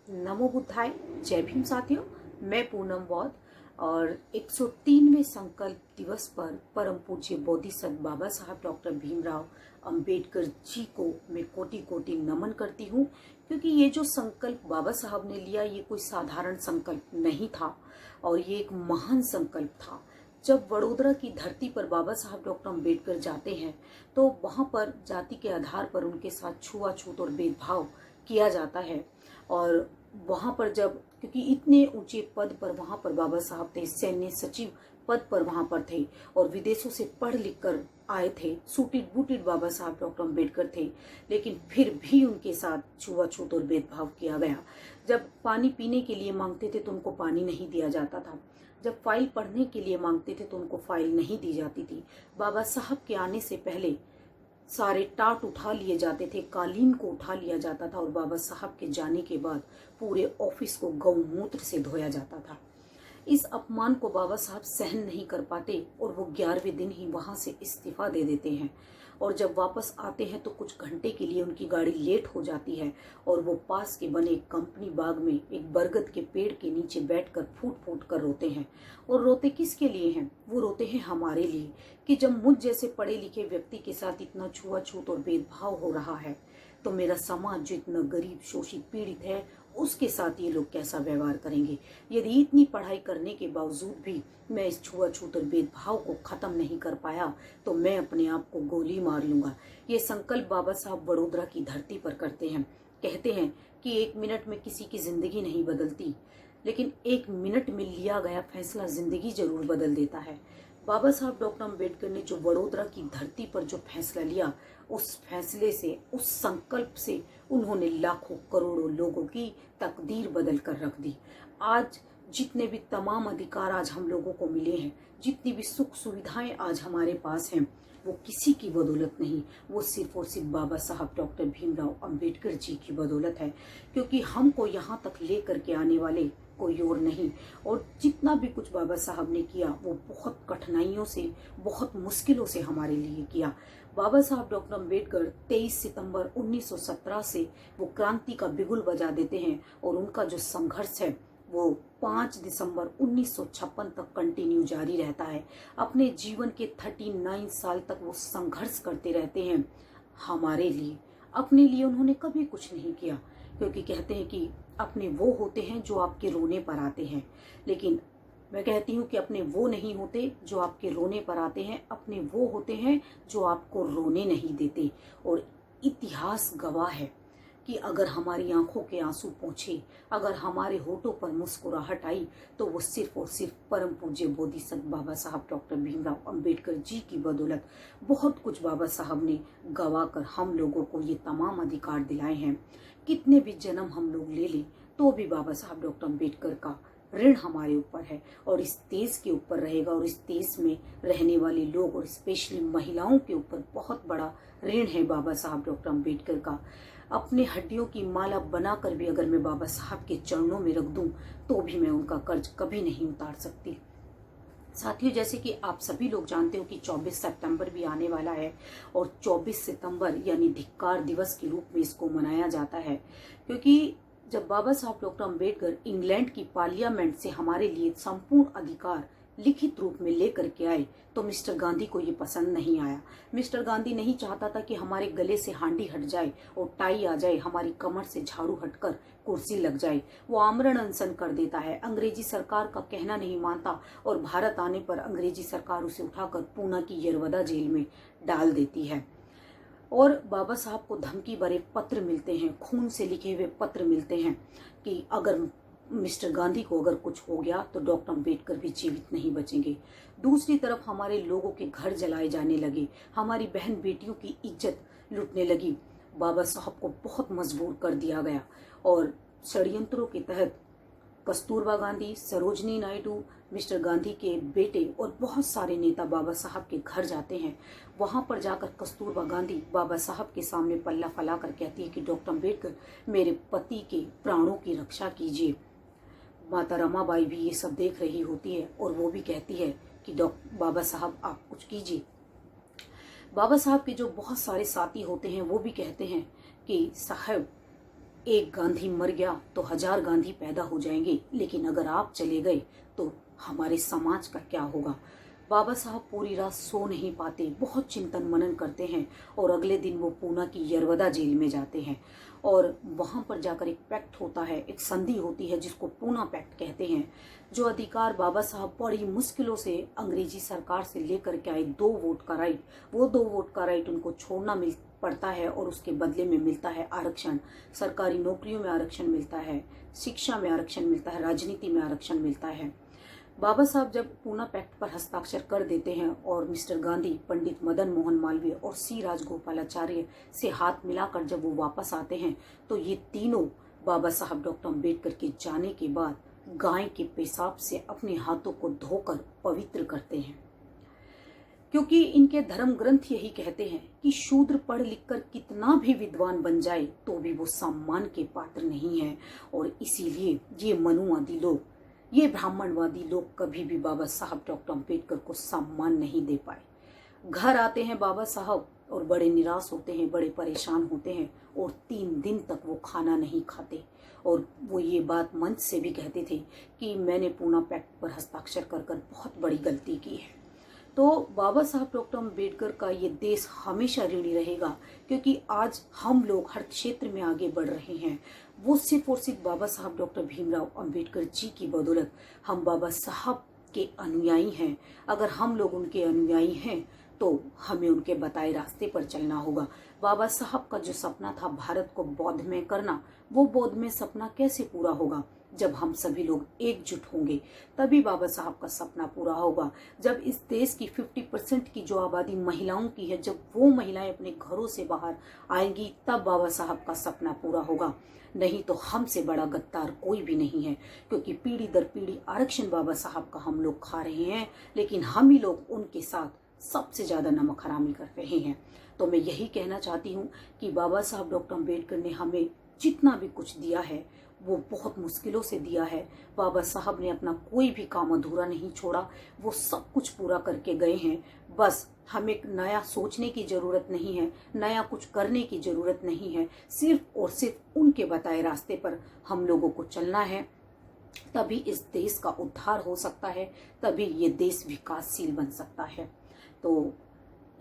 नमो बुद्धाय। जय भीम साथियों, मैं पूनम बौद्ध और 103वें संकल्प दिवस पर परम पूज्य बोधिसत्व बाबा साहब डॉक्टर भीमराव अंबेडकर जी को मैं कोटि कोटि नमन करती हूँ, क्योंकि ये जो संकल्प बाबा साहब ने लिया ये कोई साधारण संकल्प नहीं था और ये एक महान संकल्प था। जब वडोदरा की धरती पर बाबा साहब डॉक्टर अंबेडकर जाते हैं तो वहाँ पर जाति के आधार पर उनके साथ छुआछूत और भेदभाव किया जाता है। और वहाँ पर जब, क्योंकि इतने ऊंचे पद पर वहाँ पर बाबा साहब थे, सैन्य सचिव पद पर वहाँ पर थे और विदेशों से पढ़ लिख कर आए थे, सूटेड बूटेड बाबा साहब डॉक्टर अंबेडकर थे, लेकिन फिर भी उनके साथ छुआछूत और भेदभाव किया गया। जब पानी पीने के लिए मांगते थे तो उनको पानी नहीं दिया जाता था, जब फाइल पढ़ने के लिए मांगते थे तो उनको फाइल नहीं दी जाती थी। बाबा साहब के आने से पहले सारे टाट उठा लिए जाते थे, कालीन को उठा लिया जाता था और बाबा साहब के जाने के बाद पूरे ऑफिस को गौमूत्र से धोया जाता था। इस अपमान को बाबा साहब सहन नहीं कर पाते और वो 11वें दिन ही वहां से इस्तीफा दे देते हैं। और जब वापस आते हैं तो कुछ घंटे के लिए उनकी गाड़ी लेट हो जाती है और वो पास के बने कंपनी बाग में एक बरगद के पेड़ के नीचे बैठकर फूट फूट कर रोते हैं। और रोते किसके लिए हैं? वो रोते हैं हमारे लिए, कि जब मुझ जैसे पढ़े लिखे व्यक्ति के साथ इतना छुआछूत और भेदभाव हो रहा है तो मेरा समाज जो इतना गरीब शोषित पीड़ित है उसके साथ ये लोग कैसा व्यवहार करेंगे। यदि इतनी पढ़ाई करने के बावजूद भी मैं इस छुआछूत और भेदभाव को खत्म नहीं कर पाया तो मैं अपने आप को गोली मार लूंगा। ये संकल्प बाबा साहब वडोदरा की धरती पर करते हैं। कहते हैं कि 1 मिनट में किसी की जिंदगी नहीं बदलती, लेकिन 1 मिनट में लिया गया फैसला जिंदगी जरूर बदल देता है। बाबा साहब डॉक्टर अंबेडकर ने जो वडोदरा की धरती पर जो फैसला लिया, उस फैसले से, उस संकल्प से उन्होंने लाखों करोड़ों लोगों की तकदीर बदल कर रख दी। आज जितने भी तमाम अधिकार आज हम लोगों को मिले हैं, जितनी भी सुख सुविधाएं आज हमारे पास हैं, वो किसी की बदौलत नहीं, वो सिर्फ और सिर्फ बाबा साहब डॉक्टर भीमराव अंबेडकर जी की बदौलत है। क्योंकि हमको यहाँ तक लेकर के आने वाले कोई और नहीं। और जितना भी कुछ बाबा साहब ने किया वो बहुत कठिनाइयों से, बहुत मुश्किलों से हमारे लिए किया। बाबा साहब डॉक्टर अंबेडकर 23 सितंबर 1917 से वो क्रांति का बिगुल बजा देते हैं और उनका जो संघर्ष है वो 5 दिसंबर 1956 तक कंटिन्यू जारी रहता है। अपने जीवन के 39 साल तक वो संघर्ष करते रहते हैं हमारे लिए। अपने लिए उन्होंने कभी कुछ नहीं किया, क्योंकि कहते हैं कि अपने वो होते हैं जो आपके रोने पर आते हैं, लेकिन मैं कहती हूँ कि अपने वो नहीं होते जो आपके रोने पर आते हैं, अपने वो होते हैं जो आपको रोने नहीं देते। और इतिहास गवाह है कि अगर हमारी आंखों के आंसू पहुंचे, अगर हमारे होठों पर मुस्कुराहट आई, तो वो सिर्फ और सिर्फ परम पूज्य बोधिसत्व बाबा साहब डॉक्टर भीमराव अंबेडकर जी की बदौलत। बहुत कुछ बाबा साहब ने गवा कर हम लोगों को ये तमाम अधिकार दिलाए हैं। कितने भी जन्म हम लोग ले लें तो भी बाबा साहब डॉक्टर अंबेडकर का ऋण हमारे ऊपर है और इस देश के ऊपर रहेगा। और इस देश में रहने वाले लोग और स्पेशली महिलाओं के ऊपर बहुत बड़ा ऋण है बाबा साहब डॉक्टर अंबेडकर का। अपने हड्डियों की माला बनाकर भी अगर मैं बाबा साहब के चरणों में रख दूं तो भी मैं उनका कर्ज कभी नहीं उतार सकती। साथियों, जैसे कि आप सभी लोग जानते हो कि 24 सितंबर भी आने वाला है और 24 सितंबर यानी धिक्कार दिवस के रूप में इसको मनाया जाता है। क्योंकि जब बाबा साहब डॉक्टर अंबेडकर इंग्लैंड की पार्लियामेंट से हमारे लिए संपूर्ण अधिकार लिखित रूप में लेकर के आए तो मिस्टर गांधी को ये पसंद नहीं आया। मिस्टर गांधी नहीं चाहता था कि हमारे गले से हांडी हट जाए और टाई आ जाए, हमारी कमर से झाड़ू हटकर कुर्सी लग जाए। वो आमरण अनशन कर देता है, अंग्रेजी सरकार का कहना नहीं मानता और भारत आने पर अंग्रेजी सरकार उसे उठाकर पूना की यरवदा जेल में डाल देती है। और बाबा साहब को धमकी भरे पत्र मिलते हैं, खून से लिखे हुए पत्र मिलते हैं कि अगर मिस्टर गांधी को अगर कुछ हो गया तो डॉक्टर अंबेडकर भी जीवित नहीं बचेंगे। दूसरी तरफ हमारे लोगों के घर जलाए जाने लगे, हमारी बहन बेटियों की इज्जत लूटने लगी। बाबा साहब को बहुत मजबूर कर दिया गया और षड्यंत्रों के तहत कस्तूरबा गांधी, सरोजनी नायडू, मिस्टर गांधी के बेटे और बहुत सारे नेता बाबा साहब के घर जाते हैं। वहां पर जाकर कस्तूरबा गांधी बाबा साहब के सामने पल्ला फैला कर कहती है कि डॉक्टर अंबेडकर मेरे पति के प्राणों की रक्षा कीजिए। माता रमाबाई भी ये सब देख रही होती है और वो भी कहती है कि बाबा साहब आप कुछ कीजिए। बाबा साहब के जो बहुत सारे साथी होते हैं वो भी कहते हैं कि साहब एक गांधी मर गया तो 1000 गांधी पैदा हो जाएंगे, लेकिन अगर आप चले गए तो हमारे समाज का क्या होगा। बाबा साहब पूरी रात सो नहीं पाते, बहुत चिंतन मनन करते हैं और अगले दिन वो पूना की यरवदा जेल में जाते हैं और वहां पर जाकर एक पैक्ट होता है, एक संधि होती है जिसको पूना पैक्ट कहते हैं। जो अधिकार बाबा साहब बड़ी मुश्किलों से अंग्रेजी सरकार से लेकर के आए, 2 वोट का राइट, वो 2 वोट का राइट उनको छोड़ना पड़ता है और उसके बदले में मिलता है आरक्षण। सरकारी नौकरियों में आरक्षण मिलता है, शिक्षा में आरक्षण मिलता है, राजनीति में आरक्षण मिलता है। बाबा साहब जब पूना पैक्ट पर हस्ताक्षर कर देते हैं और मिस्टर गांधी, पंडित मदन मोहन मालवीय और सी राजगोपालाचार्य से हाथ मिलाकर जब वो वापस आते हैं तो ये तीनों बाबा साहब डॉक्टर अम्बेडकर के जाने के बाद गाय के पेशाब से अपने हाथों को धोकर पवित्र करते हैं, क्योंकि इनके धर्म ग्रंथ यही कहते हैं कि शूद्र पढ़ लिखकर कितना भी विद्वान बन जाए तो भी वो सम्मान के पात्र नहीं है। और इसीलिए ये मनुवादी लोग, ये ब्राह्मणवादी लोग कभी भी बाबा साहब डॉक्टर अम्बेडकर को सम्मान नहीं दे पाए। घर आते हैं बाबा साहब और बड़े निराश होते हैं, बड़े परेशान होते हैं और 3 दिन तक वो खाना नहीं खाते और वो ये बात मंच से भी कहते थे कि मैंने पूना पैक्ट पर हस्ताक्षर कर बहुत बड़ी गलती की है। तो बाबा साहब डॉक्टर अम्बेडकर का ये देश हमेशा ऋणी रहेगा, क्योंकि आज हम लोग हर क्षेत्र में आगे बढ़ रहे हैं। वो सिर्फ और सिर्फ बाबा साहब डॉक्टर भीमराव अम्बेडकर जी की बदौलत। हम बाबा साहब के अनुयायी हैं। अगर हम लोग उनके अनुयायी हैं तो हमें उनके बताए रास्ते पर चलना होगा। बाबा साहब का जो सपना था भारत को बौद्धमय करना, वो बौद्धमय सपना कैसे पूरा होगा? जब हम सभी लोग एकजुट होंगे तभी बाबा साहब का सपना पूरा होगा। जब इस देश की 50% की जो आबादी महिलाओं की है, जब वो महिलाएं अपने घरों से बाहर आएंगी तब बाबा साहब का सपना पूरा होगा। नहीं तो हमसे बड़ा गद्दार कोई भी नहीं है, क्योंकि पीढ़ी दर पीढ़ी आरक्षण बाबा साहब का हम लोग खा रहे हैं, लेकिन हम ही लोग उनके साथ सबसे ज्यादा नमक हरामी कर रहे हैं। तो मैं यही कहना चाहती हूँ कि बाबा साहब डॉक्टर अम्बेडकर ने हमें जितना भी कुछ दिया है वो बहुत मुश्किलों से दिया है। बाबा साहब ने अपना कोई भी काम अधूरा नहीं छोड़ा, वो सब कुछ पूरा करके गए हैं। बस हमें नया सोचने की जरूरत नहीं है, नया कुछ करने की जरूरत नहीं है, सिर्फ और सिर्फ उनके बताए रास्ते पर हम लोगों को चलना है। तभी इस देश का उद्धार हो सकता है, तभी ये देश विकासशील बन सकता है। तो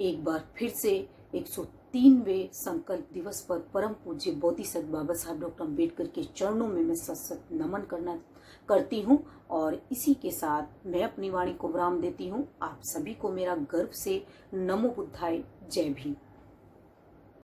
एक बार फिर से 103वें संकल्प दिवस पर परम पूज्य बोधिसत्व बाबा साहब डॉक्टर अम्बेडकर के चरणों में मैं सत नमन करती हूँ और इसी के साथ मैं अपनी वाणी को विराम देती हूँ। आप सभी को मेरा गर्व से नमो बुद्धाय, जय भीम।